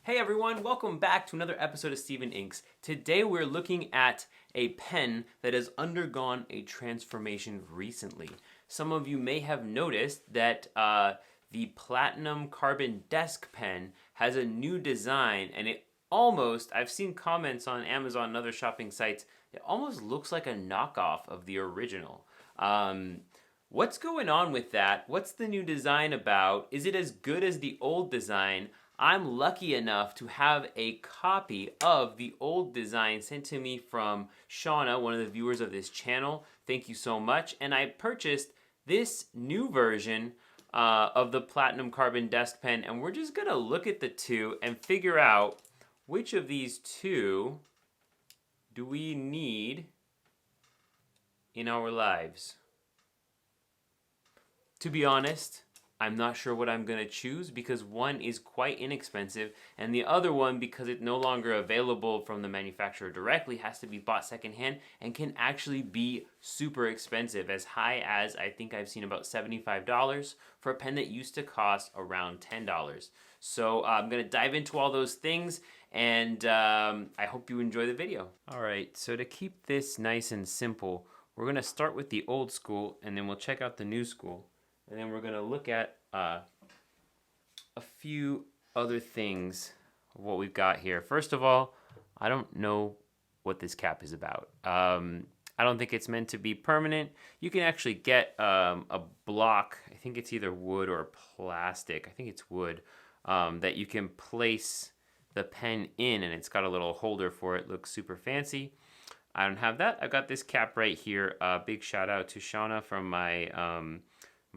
Hey everyone, welcome back to another episode of Steven Inks. Today we're looking at a pen that has undergone a transformation recently. Some of you may have noticed that the Platinum Carbon Desk Pen has a new design, and I've seen comments on Amazon and other shopping sites, it almost looks like a knockoff of the original. What's going on with that? What's the new design about? Is it as good as the old design? I'm lucky enough to have a copy of the old design sent to me from Shauna, one of the viewers of this channel. Thank you so much. And I purchased this new version of the Platinum Carbon Desk Pen, and we're just gonna look at the two and figure out which of these two do we need in our lives. To be honest, I'm not sure what I'm going to choose because one is quite inexpensive and the other one, because it's no longer available from the manufacturer directly, has to be bought secondhand and can actually be super expensive, as high as I think I've seen about $75 for a pen that used to cost around $10. So I'm going to dive into all those things, and I hope you enjoy the video. Alright, so to keep this nice and simple, we're going to start with the old school and then we'll check out the new school. And then we're going to look at a few other things of what we've got here. First of all, I don't know what this cap is about. I don't think it's meant to be permanent. You can actually get a block, I think it's either wood or plastic, I think it's wood, that you can place the pen in, and it's got a little holder for it. Looks super fancy. I don't have that. I've got this cap right here. Big shout out to Shauna from my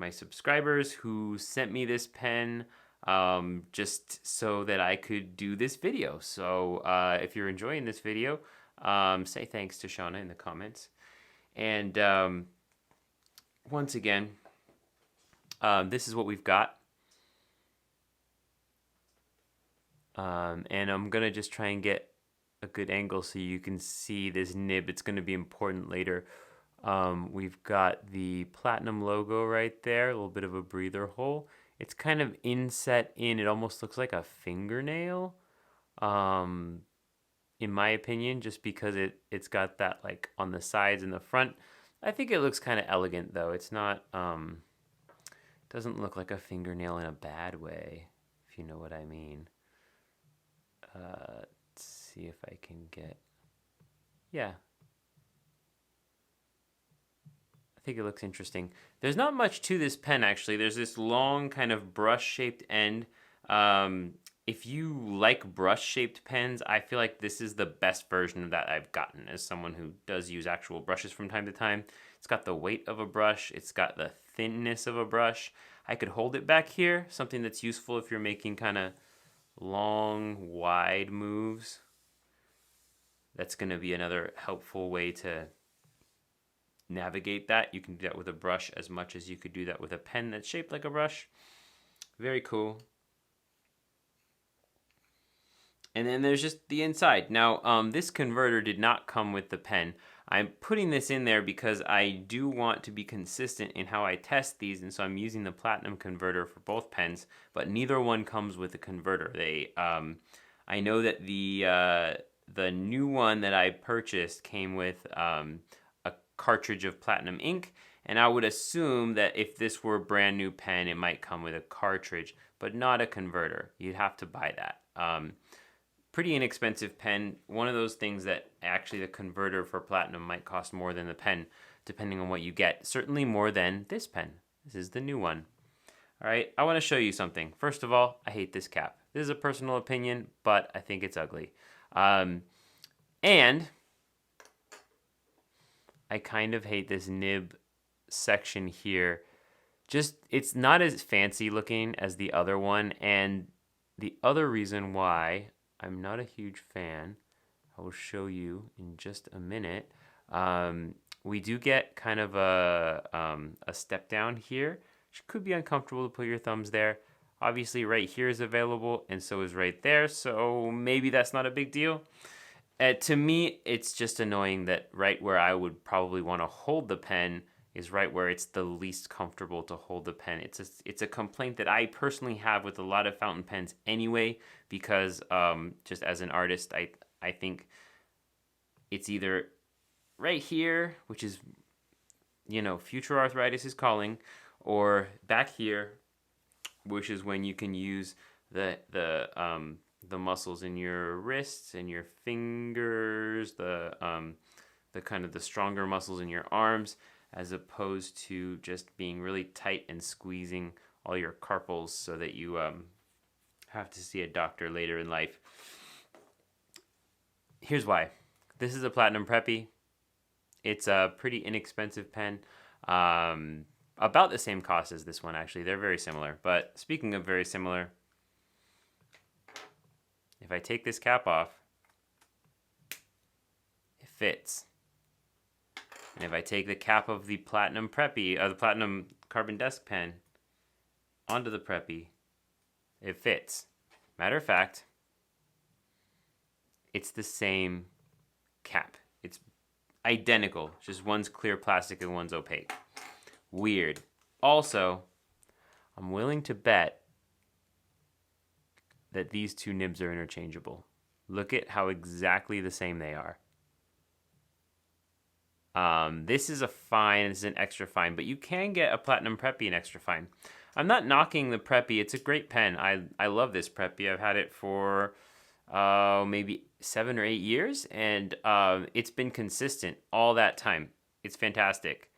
subscribers who sent me this pen just so that I could do this video. So if you're enjoying this video, say thanks to Shauna in the comments. And once again, this is what we've got. And I'm gonna just try and get a good angle so you can see this nib. It's gonna be important later. We've got the Platinum logo right there, a little bit of a breather hole. It's kind of inset in, it almost looks like a fingernail, in my opinion, just because it's got that like on the sides and the front. I think it looks kind of elegant though. It's not, doesn't look like a fingernail in a bad way, if you know what I mean. Let's see if I can get, yeah. I think it looks interesting. There's not much to this pen, actually. There's this long kind of brush-shaped end. If you like brush-shaped pens, I feel like this is the best version of that I've gotten as someone who does use actual brushes from time to time. It's got the weight of a brush. It's got the thinness of a brush. I could hold it back here, something that's useful if you're making kind of long, wide moves. That's going to be another helpful way to navigate that. You can do that with a brush as much as you could do that with a pen that's shaped like a brush. Very cool. And then there's just the inside. Now, this converter did not come with the pen. I'm putting this in there because I do want to be consistent in how I test these, and so I'm using the Platinum converter for both pens, but neither one comes with a converter. I know that the new one that I purchased came with cartridge of Platinum ink, and I would assume that if this were a brand new pen, it might come with a cartridge, but not a converter. You'd have to buy that. Pretty inexpensive pen. One of those things that actually the converter for Platinum might cost more than the pen, depending on what you get. Certainly more than this pen. This is the new one. All right, I want to show you something. First of all, I hate this cap. This is a personal opinion, but I think it's ugly. And I kind of hate this nib section here. Just, it's not as fancy looking as the other one, and the other reason why I'm not a huge fan, I will show you in just a minute. We do get kind of a step down here, which could be uncomfortable to put your thumbs there. Obviously right here is available, and so is right there, so maybe that's not a big deal. To me, it's just annoying that right where I would probably want to hold the pen, is right where it's the least comfortable to hold the pen. It's a complaint that I personally have with a lot of fountain pens anyway, because just as an artist, I think it's either right here, which is, you know, future arthritis is calling, or back here, which is when you can use the muscles in your wrists and your fingers, the kind of the stronger muscles in your arms, as opposed to just being really tight and squeezing all your carpals so that you have to see a doctor later in life. Here's why. This is a Platinum Preppy. It's a pretty inexpensive pen. About the same cost as this one, actually. They're very similar. But speaking of very similar, if I take this cap off, it fits. And if I take the cap of the Platinum Preppy, the Platinum Carbon Desk pen onto the Preppy, it fits. Matter of fact, it's the same cap. It's identical, just one's clear plastic and one's opaque. Weird. Also, I'm willing to bet that these two nibs are interchangeable. Look at how exactly the same they are. This is a fine, this is an extra fine, but you can get a Platinum Preppy in extra fine. I'm not knocking the Preppy. It's a great pen. I love this Preppy. I've had it for maybe 7 or 8 years, and it's been consistent all that time. It's fantastic.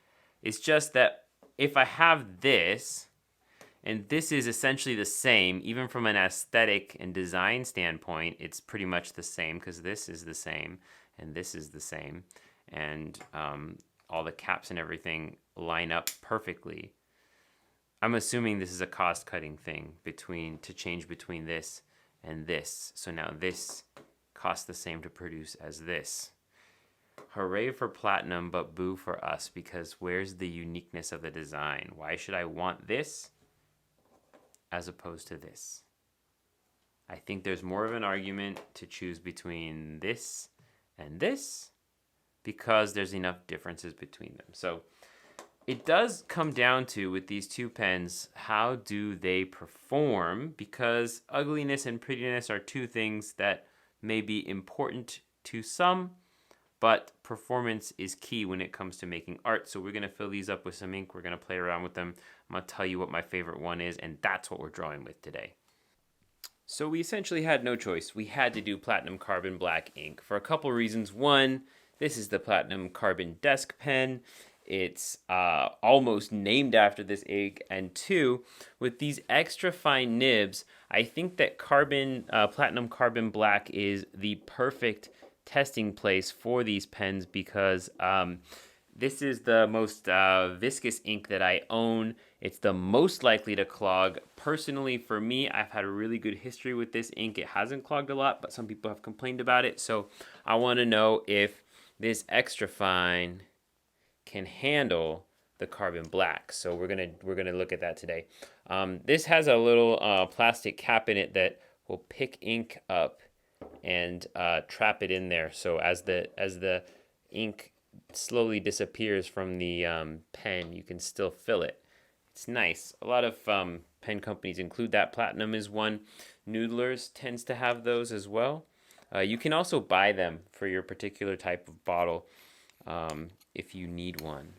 It's just that if I have this, and this is essentially the same, even from an aesthetic and design standpoint, it's pretty much the same, because this is the same, and this is the same, and all the caps and everything line up perfectly. I'm assuming this is a cost-cutting thing to change between this and this. So now this costs the same to produce as this. Hooray for Platinum, but boo for us, because where's the uniqueness of the design? Why should I want this as opposed to this? I think there's more of an argument to choose between this and this, because there's enough differences between them. So it does come down to, with these two pens, how do they perform? Because ugliness and prettiness are two things that may be important to some, but performance is key when it comes to making art. So we're going to fill these up with some ink. We're going to play around with them. I'm going to tell you what my favorite one is, and that's what we're drawing with today. So we essentially had no choice. We had to do Platinum Carbon Black ink for a couple reasons. One, this is the Platinum Carbon Desk pen. It's almost named after this ink. And two, with these extra fine nibs, I think that Platinum Carbon Black is the perfect testing place for these pens, because this is the most viscous ink that I own. It's the most likely to clog. Personally, for me, I've had a really good history with this ink. It hasn't clogged a lot, but some people have complained about it. So I want to know if this extra fine can handle the carbon black. So we're gonna look at that today. This has a little plastic cap in it that will pick ink up and trap it in there. So as the ink slowly disappears from the pen, you can still fill it. It's nice. A lot of pen companies include that. Platinum is one. Noodlers tends to have those as well. You can also buy them for your particular type of bottle if you need one.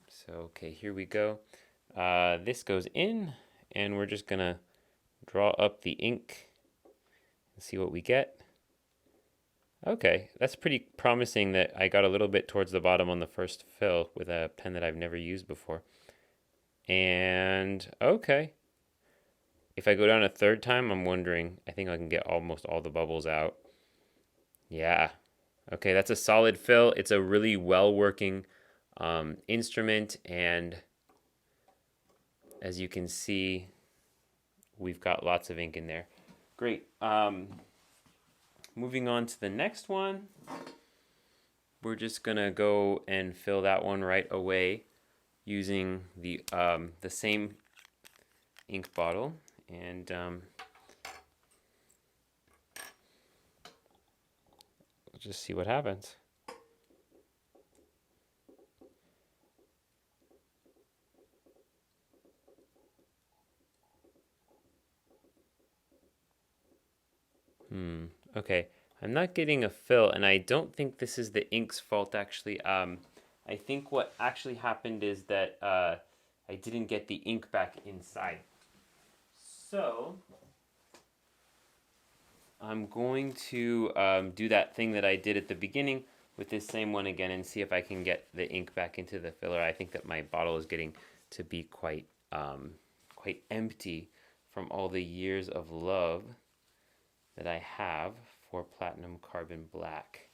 So, okay, here we go. This goes in, and we're just gonna draw up the ink and see what we get. Okay, that's pretty promising that I got a little bit towards the bottom on the first fill with a pen that I've never used before. And, okay. If I go down a third time, I'm wondering, I think I can get almost all the bubbles out. Yeah. Okay, that's a solid fill. It's a really well-working instrument, and as you can see, we've got lots of ink in there. Great. Moving on to the next one, we're just gonna go and fill that one right away using the same ink bottle, and we'll just see what happens. Okay. I'm not getting a fill, and I don't think this is the ink's fault, actually. I think what actually happened is that I didn't get the ink back inside. So, I'm going to do that thing that I did at the beginning with this same one again and see if I can get the ink back into the filler. I think that my bottle is getting to be quite empty from all the years of love that I have for Platinum Carbon Black.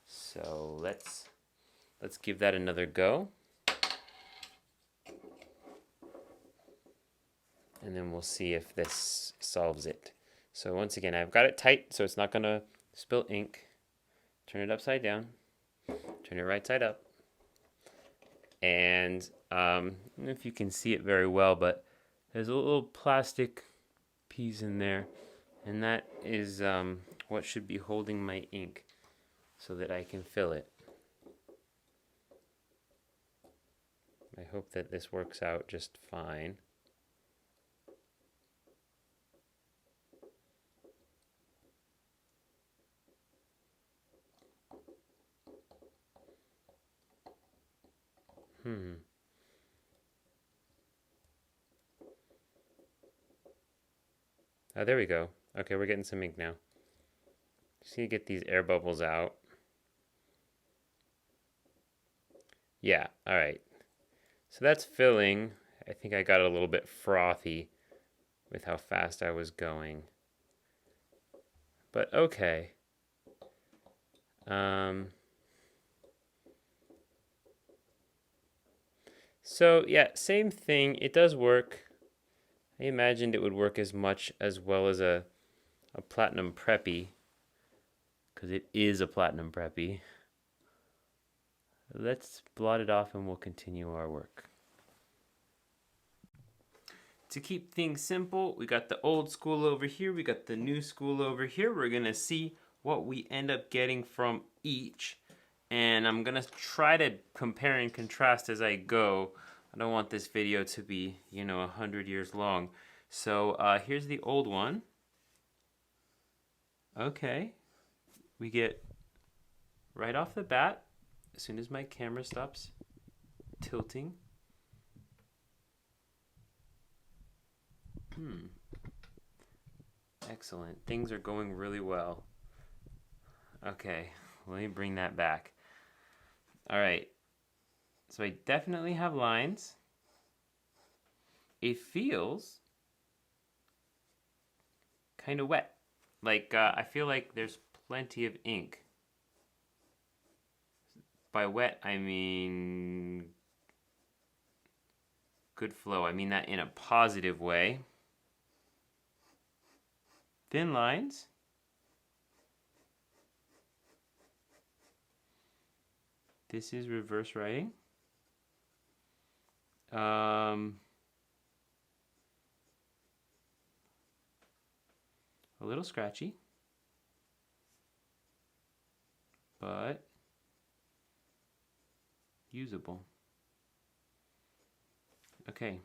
So let's give that another go. And then we'll see if this solves it. So once again, I've got it tight so it's not gonna spill ink. Turn it upside down, turn it right side up. And I don't know if you can see it very well, but there's a little plastic piece in there, and that is what should be holding my ink so that I can fill it. I hope that this works out just fine. Oh, there we go. Okay, we're getting some ink now. Just need to get these air bubbles out. Yeah, all right. So that's filling. I think I got a little bit frothy with how fast I was going. But okay. So yeah, same thing. It does work. I imagined it would work as much as well as a Platinum Preppy, because it is a Platinum Preppy. Let's blot it off and we'll continue our work. To keep things simple, we got the old school over here, we got the new school over here. We're gonna see what we end up getting from each, and I'm gonna try to compare and contrast as I go. I don't want this video to be, 100 years long. So here's the old one. Okay, we get right off the bat, as soon as my camera stops tilting. Excellent. Things are going really well. Okay, let me bring that back. All right. So I definitely have lines. It feels kind of wet. Like, I feel like there's plenty of ink. By wet, I mean good flow. I mean that in a positive way. Thin lines. This is reverse writing. A little scratchy, but usable. Okay,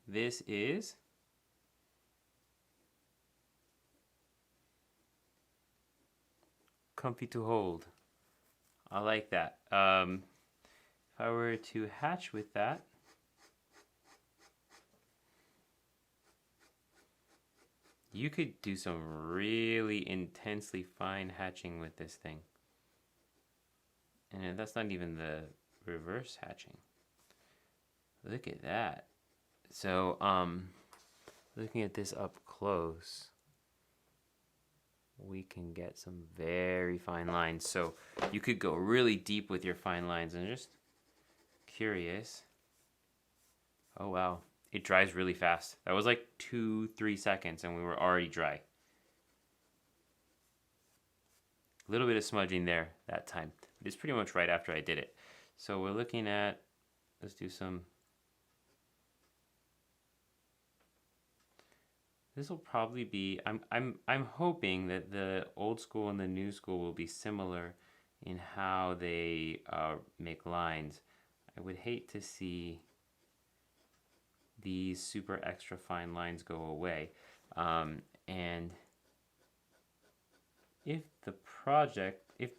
this is comfy to hold. I like that. If I were to hatch with that, you could do some really intensely fine hatching with this thing. And that's not even the reverse hatching. Look at that. So, looking at this up close, we can get some very fine lines. So you could go really deep with your fine lines. And just curious. Oh wow, it dries really fast. That was like 2-3 seconds and we were already dry. A little bit of smudging there that time. It's pretty much right after I did it. So we're looking at, let's do some. This will probably be, I'm hoping that the old school and the new school will be similar in how they make lines. I would hate to see these super extra fine lines go away. And if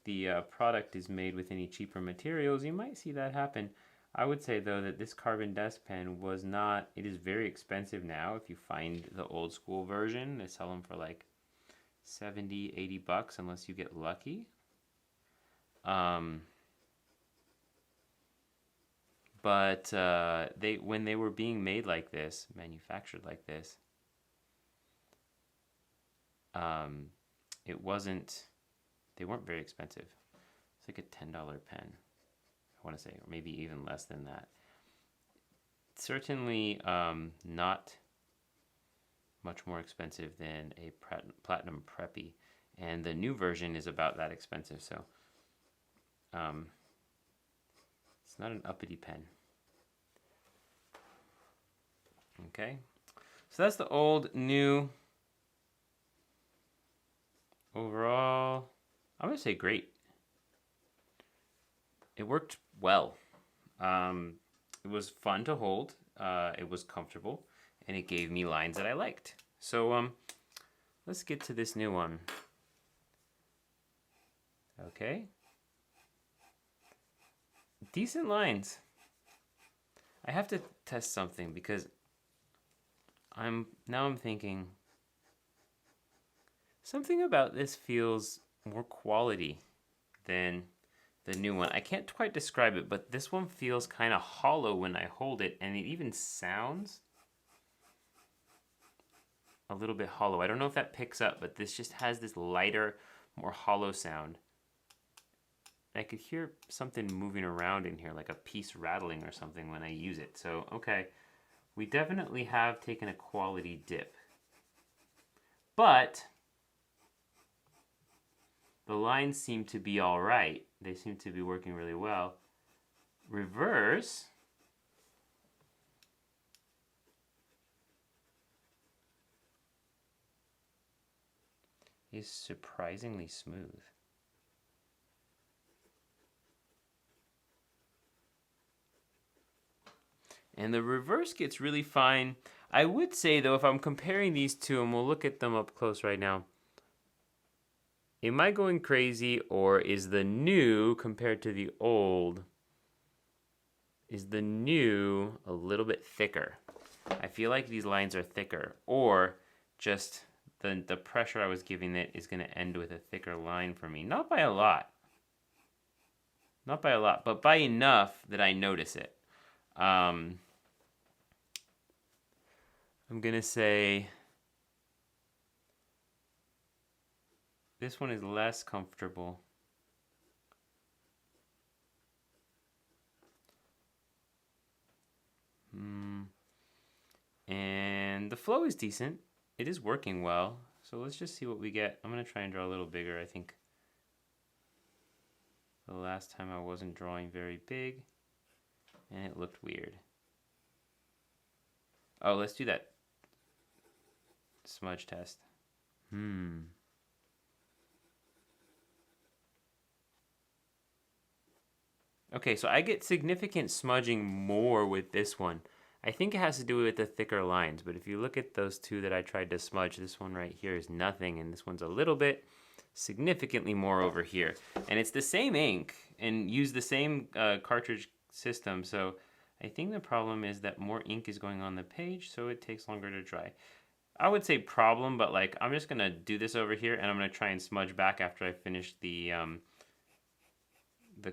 the product is made with any cheaper materials, you might see that happen. I would say though that this Carbon Dust pen was not, it is very expensive now. If you find the old school version, they sell them for like 70, 80 bucks unless you get lucky. But when they were being made like this, manufactured like this, they weren't very expensive. It's like a $10 pen, I want to say, or maybe even less than that. Certainly not much more expensive than a Platinum Preppy, and the new version is about that expensive, so it's not an uppity pen. Okay, so that's the old, new. Overall, I'm gonna say great. It worked well. It was fun to hold. It was comfortable, and it gave me lines that I liked. So let's get to this new one. Okay. Decent lines. I have to test something because I'm thinking something about this feels more quality than the new one. I can't quite describe it, but this one feels kind of hollow when I hold it, and it even sounds a little bit hollow. I don't know if that picks up, but this just has this lighter, more hollow sound. I could hear something moving around in here, like a piece rattling or something when I use it. So, okay, we definitely have taken a quality dip. But the lines seem to be all right. They seem to be working really well. Reverse. Is surprisingly smooth. And the reverse gets really fine. I would say though, if I'm comparing these two, and we'll look at them up close right now, am I going crazy, or is the new compared to the old, is the new a little bit thicker? I feel like these lines are thicker, or just the pressure I was giving it is going to end with a thicker line for me. Not by a lot. Not by a lot, but by enough that I notice it. I'm going to say this one is less comfortable. And the flow is decent. It is working well. So let's just see what we get. I'm going to try and draw a little bigger. I think the last time I wasn't drawing very big, and it looked weird. Oh, let's do that smudge test. Okay, so I get significant smudging more with this one. I think it has to do with the thicker lines, but if you look at those two that I tried to smudge, this one right here is nothing, and this one's a little bit, significantly more over here. And it's the same ink, and use the same cartridge system, so I think the problem is that more ink is going on the page, so it takes longer to dry. I would say problem, but like I'm just gonna do this over here, and I'm gonna try and smudge back after I finish the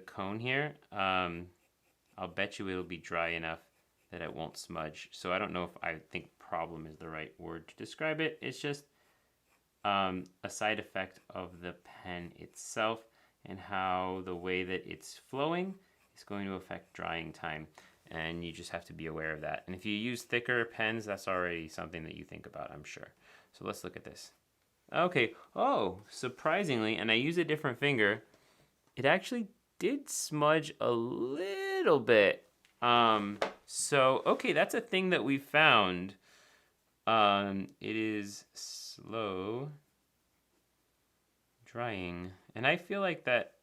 cone here. I'll bet you it'll be dry enough that it won't smudge. So I don't know if I think problem is the right word to describe it. It's just a side effect of the pen itself, and how the way that it's flowing is going to affect drying time. And you just have to be aware of that. And if you use thicker pens, that's already something that you think about, I'm sure. So let's look at this. Okay, oh, surprisingly, and I use a different finger, it actually did smudge a little bit. So, okay, that's a thing that we found. It is slow drying. And I feel like that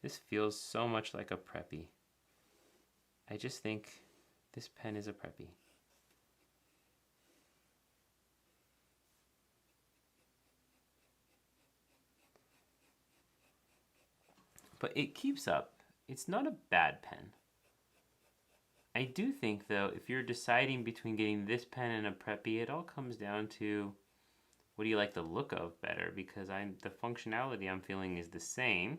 this feels so much like a Preppy. I just think this pen is a Preppy. but it keeps up. It's not a bad pen. I do think, though, if you're deciding between getting this pen and a Preppy, it all comes down to what do you like the look of better, because the functionality I'm feeling is the same.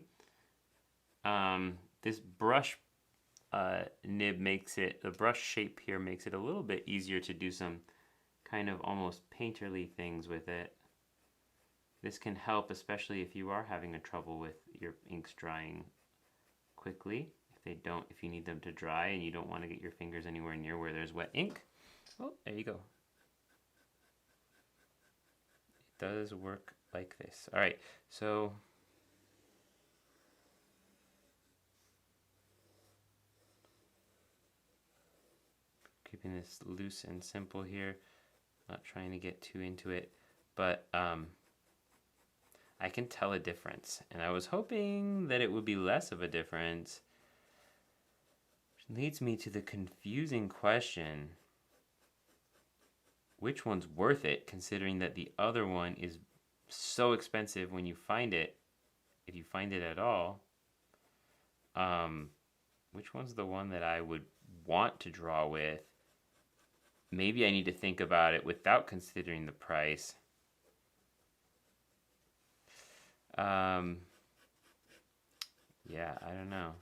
This brush nib makes it, the brush shape here makes it a little bit easier to do some kind of almost painterly things with it. This can help, especially if you are having a trouble with your inks drying quickly. If you need them to dry and you don't want to get your fingers anywhere near where there's wet ink. Oh, there you go. It does work like this. All right, so keeping this loose and simple here, not trying to get too into it, but I can tell a difference, and I was hoping that it would be less of a difference. Which leads me to the confusing question, which one's worth it, considering that the other one is so expensive when you find it, if you find it at all. Which one's the one that I would want to draw with? Maybe I need to think about it without considering the price. Yeah, I don't know.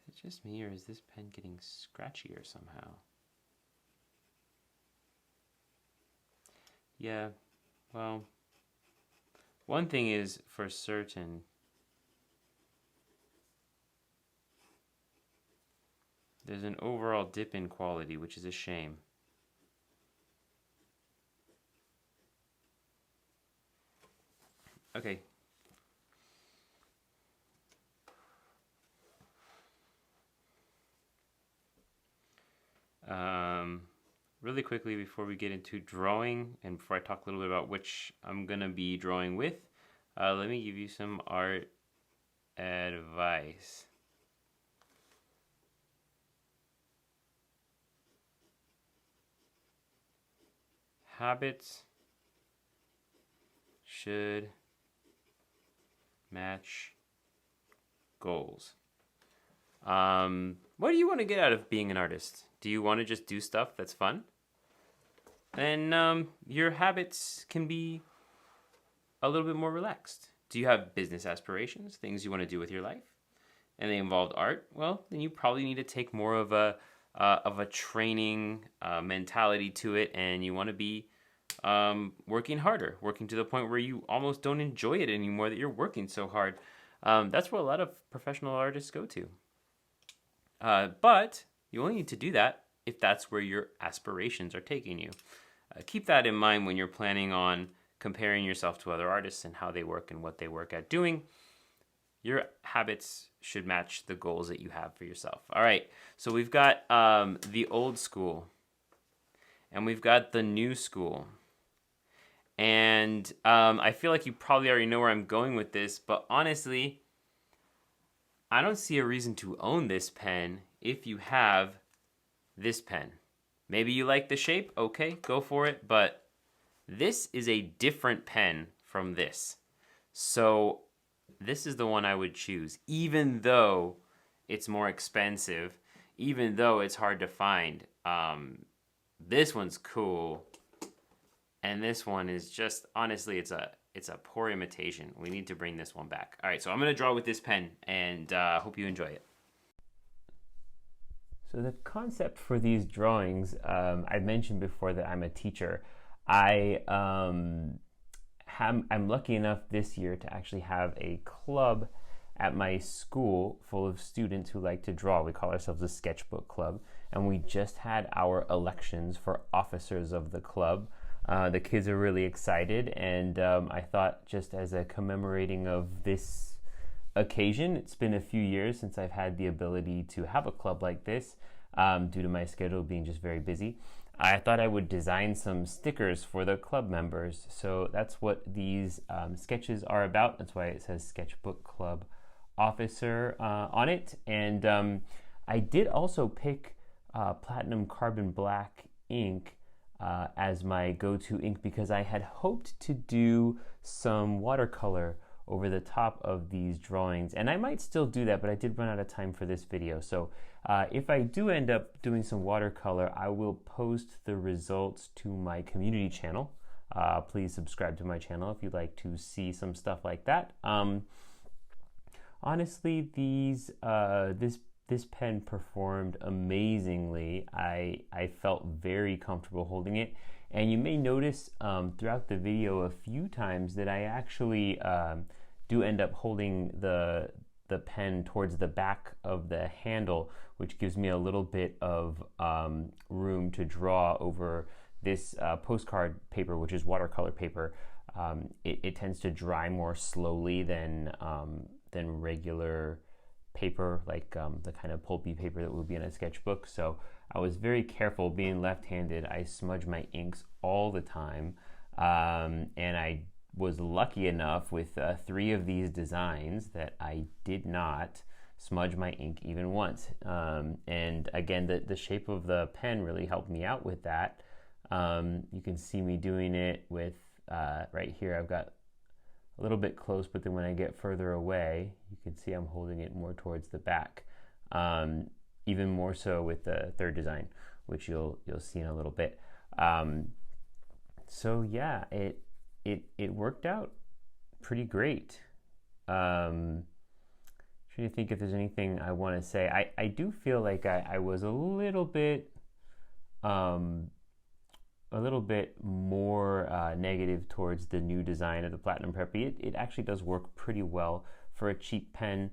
Is it just me, or is this pen getting scratchier somehow? Yeah, well, one thing is for certain. There's an overall dip in quality, which is a shame. Okay. Really quickly before we get into drawing and before I talk a little bit about which I'm gonna be drawing with, let me give you some art advice. Habits should match goals. What do you want to get out of being an artist? Do you want to just do stuff that's fun? Then your habits can be a little bit more relaxed. Do you have business aspirations, things you want to do with your life, and they involved art? Well, then you probably need to take more of a training mentality to it, and you want to be working harder, working to the point where you almost don't enjoy it anymore that you're working so hard. That's where a lot of professional artists go to. But you only need to do that if that's where your aspirations are taking you. Keep that in mind when you're planning on comparing yourself to other artists and how they work and what they work at doing. Your habits should match the goals that you have for yourself. All right, so we've got the old school and we've got the new school. And I feel like you probably already know where I'm going with this, but honestly, I don't see a reason to own this pen if you have this pen. Maybe you like the shape, okay, go for it, but this is a different pen from this. So this is the one I would choose, even though it's more expensive, even though it's hard to find. This one's cool, and this one is just, honestly, it's a poor imitation. We need to bring this one back. All right, so I'm gonna draw with this pen, and hope you enjoy it. So the concept for these drawings, I mentioned before that I'm a teacher. I'm lucky enough this year to actually have a club at my school full of students who like to draw. We call ourselves a sketchbook club, and we just had our elections for officers of the club. The kids are really excited, and I thought, just as a commemorating of this occasion, it's been a few years since I've had the ability to have a club like this, due to my schedule being just very busy. I thought I would design some stickers for the club members. So that's what these sketches are about. That's why it says Sketchbook Club Officer on it. And I did also pick Platinum Carbon Black ink as my go-to ink because I had hoped to do some watercolor over the top of these drawings, and I might still do that, but I did run out of time for this video. So if I do end up doing some watercolor, I will post the results to my community channel. Please subscribe to my channel if you'd like to see some stuff like that. Honestly, this pen performed amazingly. I felt very comfortable holding it, and you may notice throughout the video a few times that I actually do end up holding the pen towards the back of the handle, which gives me a little bit of room to draw over this postcard paper, which is watercolor paper. It tends to dry more slowly than regular paper, like the kind of pulpy paper that would be in a sketchbook. So I was very careful. Being left-handed, I smudge my inks all the time, and I was lucky enough with 3 of these designs that I did not smudge my ink even once. And again, the shape of the pen really helped me out with that. You can see me doing it with right here. I've got a little bit close, but then when I get further away, you can see I'm holding it more towards the back. Even more so with the third design, which you'll see in a little bit. So yeah, it worked out pretty great. Trying to think if there's anything I want to say. I do feel like I was a little bit more negative towards the new design of the Platinum Preppy. It actually does work pretty well for a cheap pen.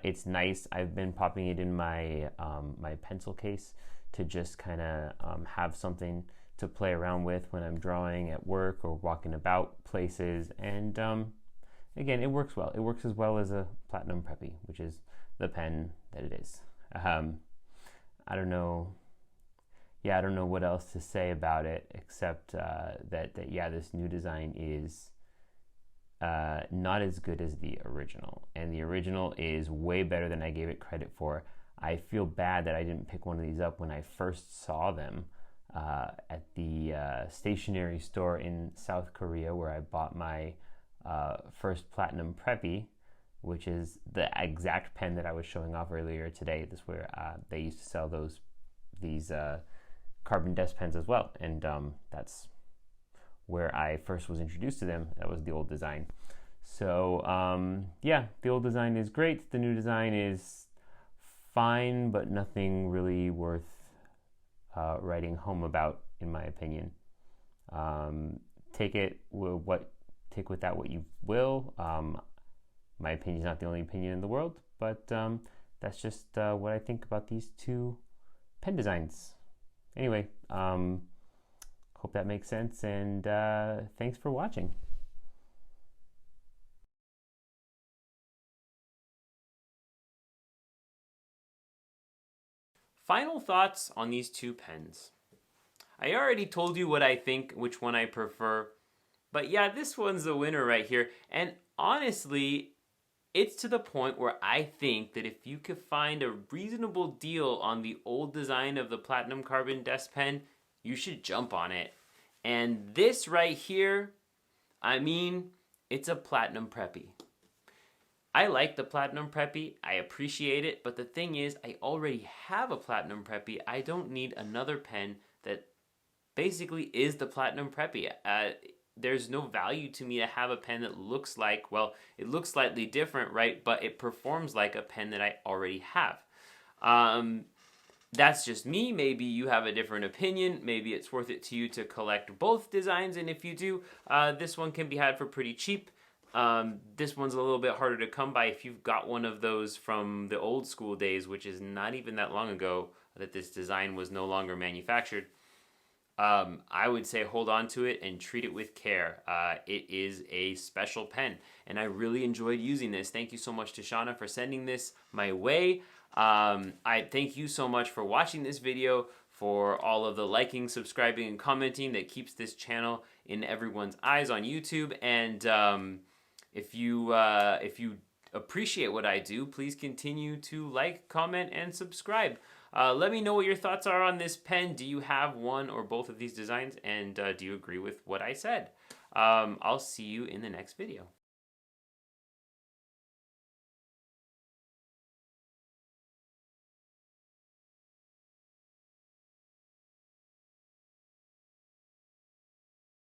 It's nice. I've been popping it in my my pencil case to just kind of have something to play around with when I'm drawing at work or walking about places. And again, it works well. It works as well as a Platinum Preppy, which is the pen that it is. I don't know. Yeah, I don't know what else to say about it except that yeah, this new design is not as good as the original, and the original is way better than I gave it credit for. I feel bad that I didn't pick one of these up when I first saw them at the stationery store in South Korea, where I bought my first Platinum Preppy, which is the exact pen that I was showing off earlier today. This is where they used to sell these carbon desk pens as well, and that's where I first was introduced to them. That was the old design. So yeah, the old design is great. The new design is fine, but nothing really worth writing home about, in my opinion. Take with that what you will. My opinion is not the only opinion in the world, but that's just what I think about these 2 pen designs. Anyway, hope that makes sense, and thanks for watching. Final thoughts on these 2 pens. I already told you what I think, which one I prefer, but yeah, this one's the winner right here. And honestly, it's to the point where I think that if you could find a reasonable deal on the old design of the Platinum Carbon desk pen, you should jump on it. And this right here, I mean, it's a Platinum Preppy. I like the Platinum Preppy, I appreciate it, but the thing is, I already have a Platinum Preppy. I don't need another pen that basically is the Platinum Preppy. There's no value to me to have a pen that looks like, well, it looks slightly different, right? But it performs like a pen that I already have. That's just me. Maybe you have a different opinion. Maybe it's worth it to you to collect both designs, and if you do, this one can be had for pretty cheap. This one's a little bit harder to come by if you've got one of those from the old school days, which is not even that long ago that this design was no longer manufactured. I would say hold on to it and treat it with care. It is a special pen, and I really enjoyed using this. Thank you so much to Shauna for sending this my way. I thank you so much for watching this video, for all of the liking, subscribing, and commenting that keeps this channel in everyone's eyes on YouTube. And if you appreciate what I do, please continue to like, comment, and subscribe. Let me know what your thoughts are on this pen. Do you have one or both of these designs? And do you agree with what I said? I'll see you in the next video.